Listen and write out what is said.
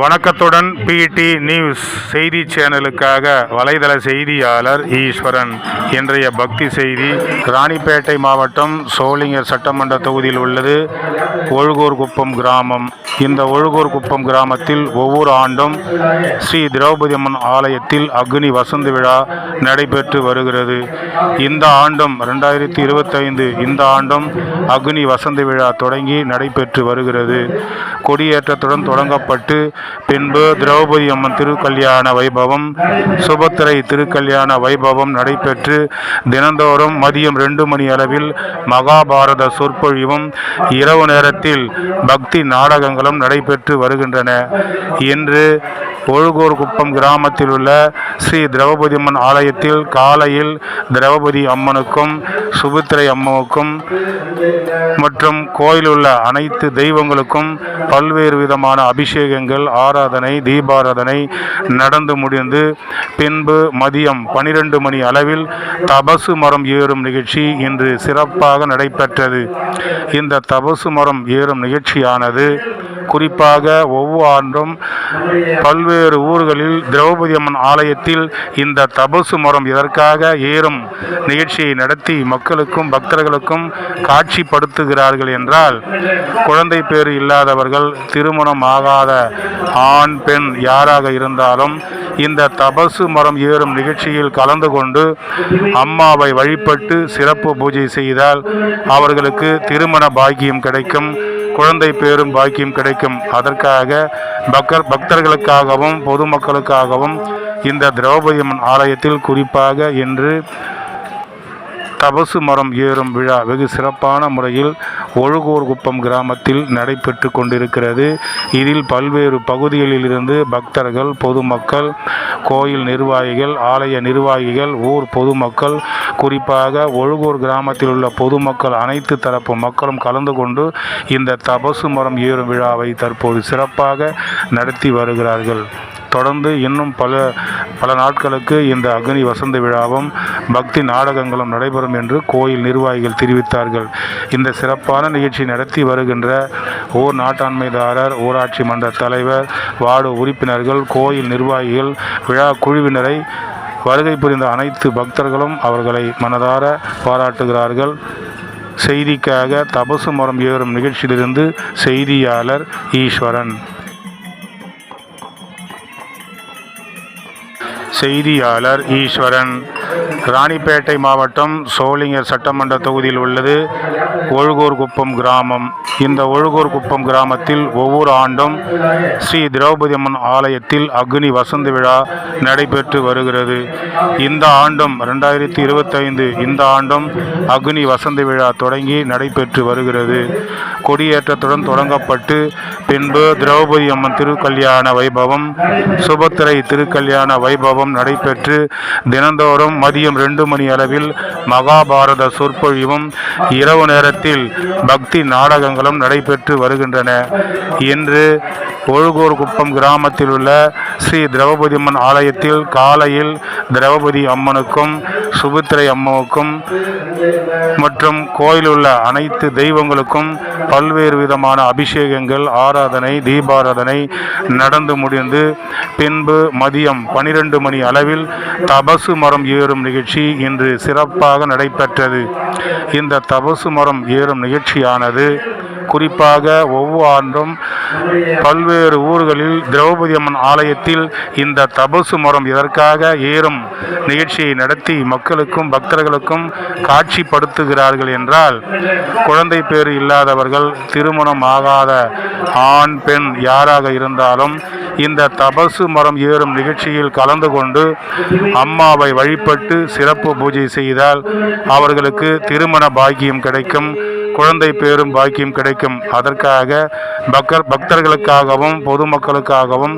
வணக்கத்துடன் பிடி நியூஸ் செய்தி சேனலுக்காக வலைதள செய்தியாளர் ஈஸ்வரன். இன்றைய பக்தி செய்தி ராணிப்பேட்டை மாவட்டம் சோளிங்கர் சட்டமன்ற தொகுதியில் உள்ளது ஒழுகூர்குப்பம் கிராமம். இந்த ஒழுகூர்குப்பம் கிராமத்தில் ஒவ்வொரு ஆண்டும் ஸ்ரீ திரௌபதி அம்மன் ஆலயத்தில் அக்னி வசந்த விழா நடைபெற்று வருகிறது. இந்த ஆண்டும் 2025 இந்த ஆண்டும் அக்னி வசந்த விழா தொடங்கி நடைபெற்று வருகிறது. கொடியேற்றத்துடன் தொடங்கப்பட்டு பின்பு திரௌபதி அம்மன் திருக்கல்யாண வைபவம், சுபத்திரை திருக்கல்யாண வைபவம் நடைபெற்று தினந்தோறும் மதியம் 2 மணி அளவில் மகாபாரத சொற்பொழிவும் இரவு நேரத்தில் பக்தி நாடகங்களும் நடைபெற்று வருகின்றன. இன்று ஒழுகூர்குப்பம் கிராமத்தில் உள்ள ஸ்ரீ திரௌபதி அம்மன் ஆலயத்தில் காலையில் திரௌபதி அம்மனுக்கும் சுபத்திரை அம்மனுக்கும் மற்றும் கோயில் உள்ள அனைத்து தெய்வங்களுக்கும் பல்வேறு விதமான அபிஷேகங்கள், ஆராதனை, தீபாராதனை நடந்து முடிந்து பின்பு மதியம் 12 மணி அளவில் தபசு மரம் ஏறும் நிகழ்ச்சி இன்று சிறப்பாக நடைபெற்றது. இந்த தபசு மரம் ஏறும் நிகழ்ச்சியானது குறிப்பாக ஒவ்வொரு ஆண்டும் பல்வேறு ஊர்களில் திரௌபதி அம்மன் ஆலயத்தில் இந்த தபசு மரம் இதற்காக ஏறும் நிகழ்ச்சியை நடத்தி மக்களுக்கும் பக்தர்களுக்கும் காட்சிப்படுத்துகிறார்கள் என்றால், குழந்தை பேறு இல்லாதவர்கள், திருமணம் ஆகாத ஆண் பெண் யாராக இருந்தாலும் இந்த தபசு மரம் ஏறும் நிகழ்ச்சியில் கலந்து கொண்டு அம்மாவை வழிபட்டு சிறப்பு பூஜை செய்தால் அவர்களுக்கு திருமண பாக்கியம் கிடைக்கும், குழந்தை பேரும் பாக்கியம் கிடைக்கும். அதற்காக பக்தர்களுக்காகவும் பொதுமக்களுக்காகவும் இந்த திரௌபதி அம்மன் ஆலயத்தில் குறிப்பாக இன்று தபசு மரம் ஏறும் விழா வெகு சிறப்பான முறையில் ஒழுகூர்குப்பம் கிராமத்தில் நடைபெற்று கொண்டிருக்கிறது. இதில் பல்வேறு பகுதிகளில் இருந்து பக்தர்கள், பொதுமக்கள், கோயில் நிர்வாகிகள், ஆலய நிர்வாகிகள், ஊர் பொதுமக்கள், குறிப்பாக ஒழுகூர் கிராமத்தில் உள்ள பொதுமக்கள் அனைத்து தரப்பு மக்களும் கலந்து கொண்டு இந்த தபசு மரம் ஏறும் விழாவை தற்போது சிறப்பாக நடத்தி வருகிறார்கள். தொடர்ந்து இன்னும் பல நாட்களுக்கு இந்த அக்னி வசந்த விழாவும் பக்தி நாடகங்களும் நடைபெறும் என்று கோயில் நிர்வாகிகள் தெரிவித்தார்கள். இந்த சிறப்பான நிகழ்ச்சி நடத்தி வருகின்ற ஊர் நாட்டாண்மைதாரர், ஊராட்சி மன்ற தலைவர், வார்டு உறுப்பினர்கள், கோயில் நிர்வாகிகள், விழா குழுவினரை வருகை புரிந்த அனைத்து பக்தர்களும் அவர்களை மனதார பாராட்டுகிறார்கள். செய்திக்காக தபசு மரம் ஏறும் நிகழ்ச்சியிலிருந்து செய்தியாளர் ஈஸ்வரன். செய்தியாளர் ஈஸ்வரன். ராணிப்பேட்டை மாவட்டம் சோளிங்கர் சட்டமன்ற தொகுதியில் உள்ளது ஒழுகூர்குப்பம் கிராமம். இந்த ஒழுகூர்குப்பம் கிராமத்தில் ஒவ்வொரு ஆண்டும் ஸ்ரீ திரௌபதி அம்மன் ஆலயத்தில் அக்னி வசந்த விழா நடைபெற்று வருகிறது. இந்த ஆண்டும் 2025 இந்த ஆண்டும் அக்னி வசந்த விழா தொடங்கி நடைபெற்று வருகிறது. கொடியேற்றத்துடன் தொடங்கப்பட்டு பின்பு திரௌபதி அம்மன் திருக்கல்யாண வைபவம், சுபத்திரை திருக்கல்யாண வைபவம் நடைபெற்று தினந்தோறும் மதியம் 2 மணி அளவில் மகாபாரத சொற்பொழிவும் இரவு நேரத்தில் பக்தி நாடகங்களும் நடைபெற்று வருகின்றன. இன்று ஒழுகூர்குப்பம் கிராமத்தில் உள்ள ஸ்ரீ திரௌபதி அம்மன் ஆலயத்தில் காலையில் திரௌபதி அம்மனுக்கும் சுபத்திரை அம்மனுக்கும் மற்றும் கோயில் உள்ள அனைத்து தெய்வங்களுக்கும் பல்வேறு விதமான அபிஷேகங்கள், ஆராதனை, தீபாராதனை நடந்து முடிந்து பின்பு மதியம் 12 மணி அளவில் தபசு மரம் ஏறும் நிகழ்ச்சி இன்று சிறப்பாக நடைபெற்றது. இந்த தபசு மரம் ஏறும் நிகழ்ச்சியானது குறிப்பாக ஒவ்வொரு ஆண்டும் பல்வேறு ஊர்களில் திரௌபதி அம்மன் ஆலயத்தில் இந்த தபசு மரம் இதற்காக ஏறும் நிகழ்ச்சியை நடத்தி மக்களுக்கும் பக்தர்களுக்கும் காட்சிப்படுத்துகிறார்கள் என்றால், குழந்தை பேறு இல்லாதவர்கள், திருமணம் ஆகாத ஆண் பெண் யாராக இருந்தாலும் இந்த தபசு மரம் ஏறும் நிகழ்ச்சியில் கலந்து கொண்டு அம்மாவை வழிபட்டு சிறப்பு பூஜை செய்தால் அவர்களுக்கு திருமண பாக்கியம் கிடைக்கும், குழந்தை பேரும் பாக்கியம் கிடைக்கும். அதற்காக பக்தர்களுக்காகவும் பொதுமக்களுக்காகவும்